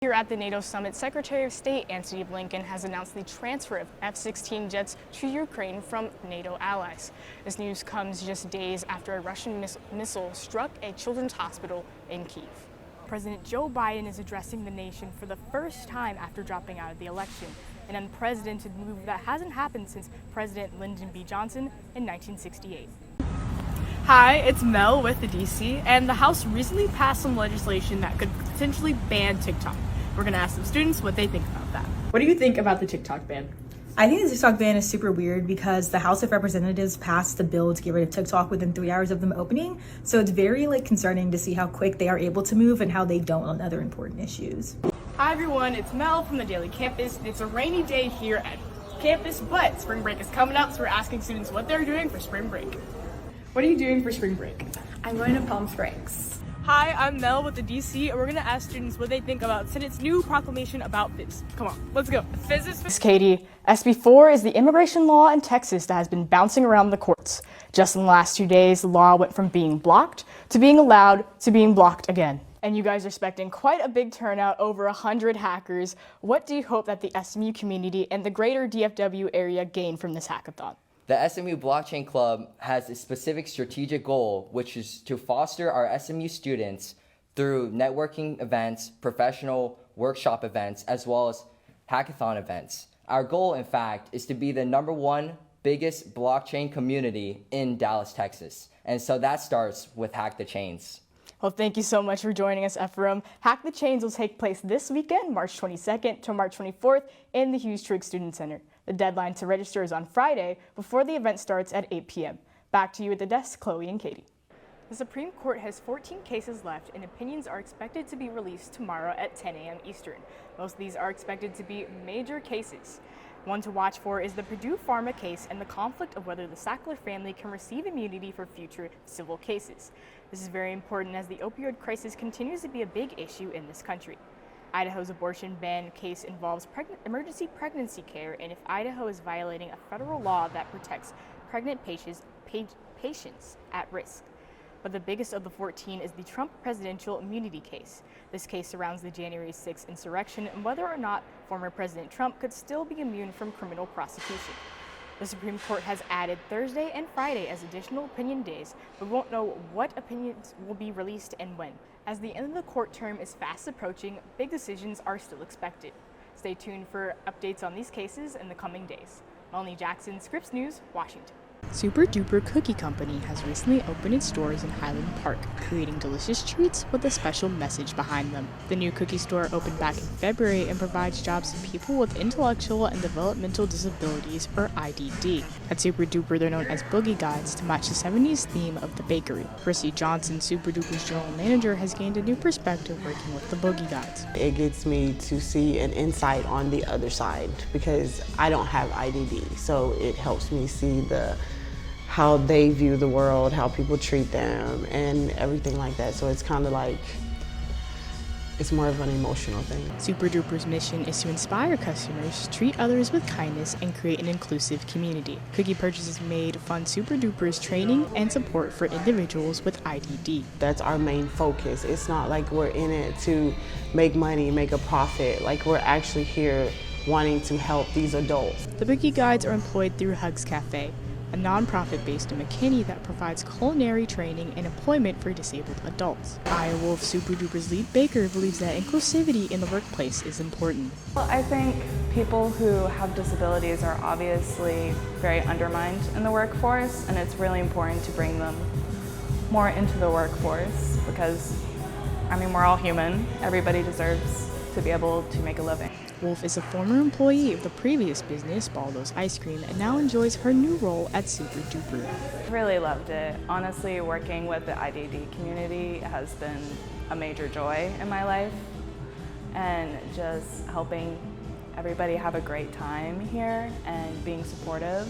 Here at the NATO summit, Secretary of State Antony Blinken has announced the transfer of F-16 jets to Ukraine from NATO allies. This news comes just days after a Russian missile struck a children's hospital in Kyiv. President Joe Biden is addressing the nation for the first time after dropping out of the election, an unprecedented move that hasn't happened since President Lyndon B. Johnson in 1968. Hi, it's Mel with the DC, and the House recently passed some legislation that could potentially ban TikTok. We're going to ask some students what they think about that. What do you think about the TikTok ban? I think the TikTok ban is super weird because the House of Representatives passed the bill to get rid of TikTok within 3 hours of them opening. So it's very concerning to see how quick they are able to move and how they don't on other important issues. Hi everyone, it's Mel from the Daily Campus. It's a rainy day here at campus, but spring break is coming up, so we're asking students what they're doing for spring break. What are you doing for spring break? I'm going to Palm Springs. Hi, I'm Mel with the DC, and we're going to ask students what they think about Senate's new proclamation about FIS. Come on, let's go. FIS is Katie. SB 4 is the immigration law in Texas that has been bouncing around the courts. Just in the last 2 days, the law went from being blocked to being allowed to being blocked again. And you guys are expecting quite a big turnout, over 100 hackers. What do you hope that the SMU community and the greater DFW area gain from this hackathon? The SMU Blockchain Club has a specific strategic goal, which is to foster our SMU students through networking events, professional workshop events, as well as hackathon events. Our goal, in fact, is to be the #1 biggest blockchain community in Dallas, Texas. And so that starts with Hack the Chains. Well, thank you so much for joining us, Ephraim. Hack the Chains will take place this weekend, March 22nd to March 24th in the Hughes Trigg Student Center. The deadline to register is on Friday before the event starts at 8 p.m. Back to you at the desk, Chloe and Katie. The Supreme Court has 14 cases left, and opinions are expected to be released tomorrow at 10 a.m. Eastern. Most of these are expected to be major cases. One to watch for is the Purdue Pharma case and the conflict of whether the Sackler family can receive immunity for future civil cases. This is very important as the opioid crisis continues to be a big issue in this country. Idaho's abortion ban case involves emergency pregnancy care, and if Idaho is violating a federal law that protects pregnant patients at risk. But the biggest of the 14 is the Trump presidential immunity case. This case surrounds the January 6th insurrection and whether or not former President Trump could still be immune from criminal prosecution. The Supreme Court has added Thursday and Friday as additional opinion days, but won't know what opinions will be released and when. As the end of the court term is fast approaching, big decisions are still expected. Stay tuned for updates on these cases in the coming days. Melanie Jackson, Scripps News, Washington. Super Duper Cookie Company has recently opened its doors in Highland Park, creating delicious treats with a special message behind them. The new cookie store opened back in February and provides jobs to people with intellectual and developmental disabilities, or IDD. At Super Duper, they're known as Boogie Guides to match the 70s theme of the bakery. Chrissy Johnson, Super Duper's general manager, has gained a new perspective working with the Boogie Guides. It gets me to see an insight on the other side because I don't have IDD, so it helps me see how they view the world, how people treat them, and everything like that. So it's kind of like, it's more of an emotional thing. Super Duper's mission is to inspire customers, treat others with kindness, and create an inclusive community. Cookie purchases made fund Super Duper's training and support for individuals with IDD. That's our main focus. It's not like we're in it to make money, make a profit. Like, we're actually here wanting to help these adults. The Boogie Guides are employed through Hugs Cafe, a nonprofit based in McKinney that provides culinary training and employment for disabled adults. Aya Wolf, Super Duper's lead baker, believes that inclusivity in the workplace is important. Well, I think people who have disabilities are obviously very undermined in the workforce, and it's really important to bring them more into the workforce because, I mean, we're all human. Everybody deserves to be able to make a living. Wolf is a former employee of the previous business, Baldo's Ice Cream, and now enjoys her new role at Super Duper. I really loved it. Honestly, working with the IDD community has been a major joy in my life, and just helping everybody have a great time here and being supportive.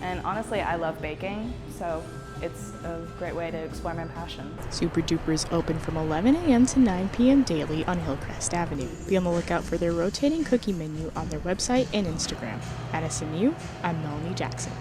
And honestly, I love baking, so it's a great way to explore my passion. Super Duper is open from 11 a.m. to 9 p.m. daily on Hillcrest Avenue. Be on the lookout for their rotating cookie menu on their website and Instagram. At SMU, I'm Melanie Jackson.